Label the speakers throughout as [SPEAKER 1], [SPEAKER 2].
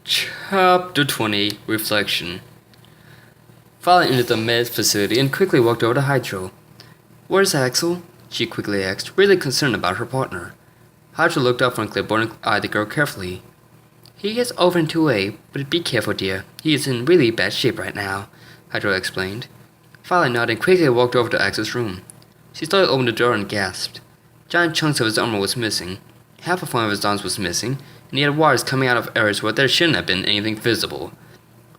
[SPEAKER 1] Chapter 20 Reflection. Violet entered the med facility and quickly walked over to Hydro. "Where's Axel?" she quickly asked, really concerned about her partner. Hydro looked up from the clipboard and eyed the girl carefully. "He is over in 2A, but be careful, dear. He is in really bad shape right now," Hydro explained. Violet nodded and quickly walked over to Axel's room. She slowly opened the door and gasped. Giant chunks of his armor was missing. Half of one of his arms was missing, and he had wires coming out of areas where there shouldn't have been anything visible.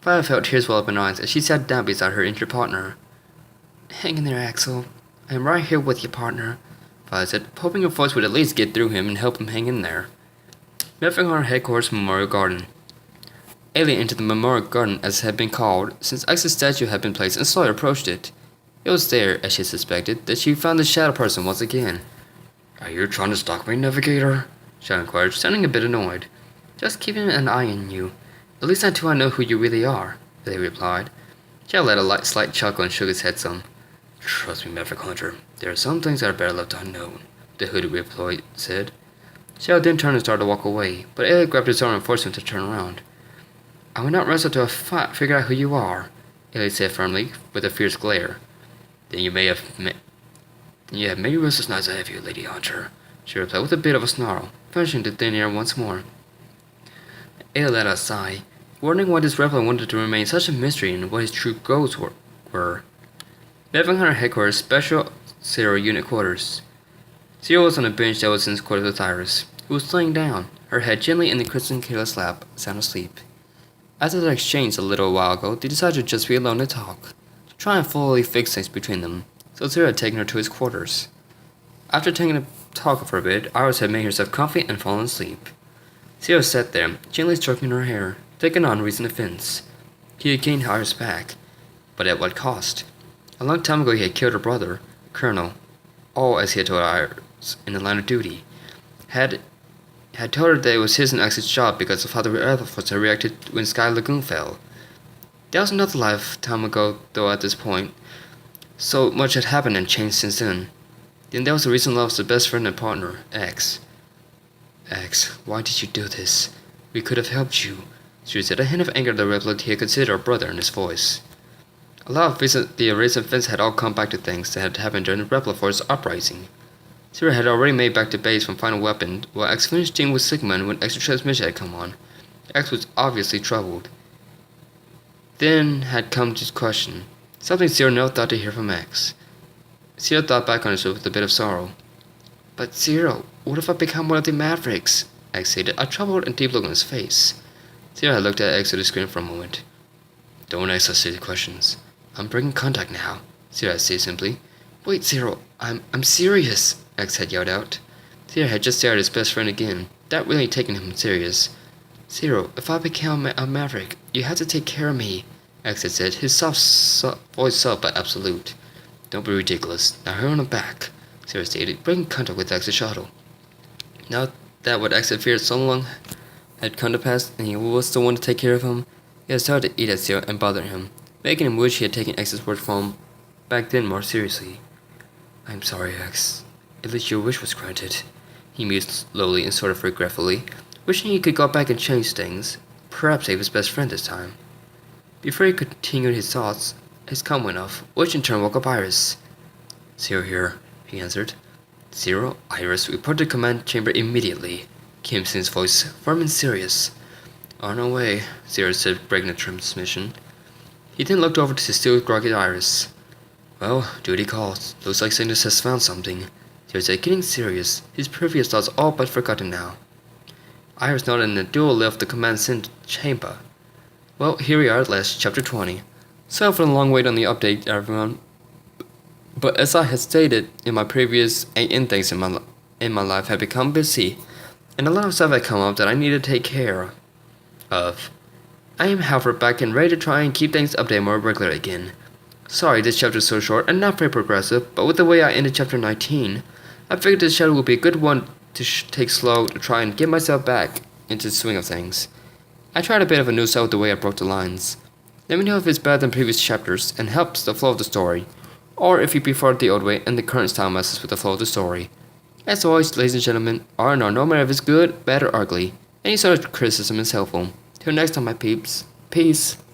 [SPEAKER 1] Violet felt tears well up in her eyes as she sat down beside her injured partner. "Hang in there, Axel. I am right here with you, partner," Violet said, hoping her voice would at least get through him and help him hang in there. Medford Headquarters Memorial Garden. Alien entered the Memorial Garden as it had been called, since Axel's statue had been placed and slowly approached it. It was there, as she suspected, that she found the shadow person once again. "Are you trying to stalk me, Navigator?" she inquired, sounding a bit annoyed. "Just keeping an eye on you. At least until I know who you really are," they replied. Chad let a slight chuckle and shook his head some. "Trust me, Maverick Hunter, there are some things that are better left unknown," the hooded employee said. Chad then turned and started to walk away, but Elliot grabbed his arm and forced him to turn around. "I will not rest until I figure out who you are," Elliot said firmly, with a fierce glare. Then you have many restless nights ahead of you, Lady Hunter," she replied with a bit of a snarl, finishing the thin air once more. Elliot let out a sigh, wondering why this rebel wanted to remain such a mystery and what his true goals were. Medford Hunter Headquarters Special Zero Unit Quarters. Zero was on a bench that was in his quarters with Iris, who was laying down, her head gently in the Kristen Kayla's lap, sound asleep. After their exchange a little while ago, they decided to just be alone and talk, to try and fully fix things between them, so Zero had taken her to his quarters. After taking a talk for a bit, Iris had made herself comfy and fallen asleep. Zero sat there, gently stroking her hair, taking on recent events. He had gained Iris back, but at what cost? A long time ago he had killed her brother, Colonel, all as he had told Iris, in the line of duty. Had told her that it was his and X's job because of how the Air Force had reacted when Sky Lagoon fell. That was another lifetime ago, though at this point. So much had happened and changed since then. Then there was the recent loss of best friend and partner, X. "X, why did you do this? We could have helped you," she said, a hint of anger at the rebel he had considered her brother in his voice. A lot of the recent events had all come back to things that had happened during the Rebel Force uprising. Zero had already made back to base from Final Weapon, while X finished dealing with Sigmund when extra transmission had come on. X was obviously troubled. Then had come to question, something Zero never thought to hear from X. Zero thought back on himself with a bit of sorrow. "But Zero, what if I become one of the Mavericks?" X stated, a troubled and deep look on his face. Zero had looked at X through the screen for a moment. "Don't ask such silly questions. I'm breaking contact now," Zero had said simply. "Wait, Zero, I'm serious," X had yelled out. Zero had just stared at his best friend again, that really taking him serious. "Zero, if I become a Maverick, you have to take care of me," X had said, his soft voice soft but absolute. "Don't be ridiculous. Now hurry on him back," Zero stated, breaking contact with X's shuttle. Now that what X had feared so long had come to pass, and he was the one to take care of him, it had started to eat at Zero and bother him, making him wish he had taken X's word for him back then more seriously. "I'm sorry, X. At least your wish was granted," he mused slowly and sort of regretfully, wishing he could go back and change things, perhaps save his best friend this time. Before he continued his thoughts, his comm went off, which in turn woke up Iris. "Zero here," he answered. "Zero, Iris, report to command chamber immediately," came Sin's voice, firm and serious. "On our way," Zero said, breaking the transmission. He then looked over to his still groggy Iris. "Well, duty calls. Looks like Cygnus has found something," Zero said, getting serious, his previous thoughts all but forgotten now. Iris nodded and the duo left the command center chamber. Well, here we are at last, chapter 20. Sorry for the long wait on the update, everyone. But as I had stated in my previous 8 things in my life had become busy, and a lot of stuff had come up that I needed to take care of. I am, however, back and ready to try and keep things updated more regularly again. Sorry this chapter is so short and not very progressive, but with the way I ended chapter 19, I figured this chapter would be a good one to take slow to try and get myself back into the swing of things. I tried a bit of a new style with the way I broke the lines. Let me know if it's better than previous chapters and helps the flow of the story, or if you prefer the old way and the current style messes with the flow of the story. As always, ladies and gentlemen, R&R, no matter if it's good, bad, or ugly, any sort of criticism is helpful. Till next time, my peeps. Peace.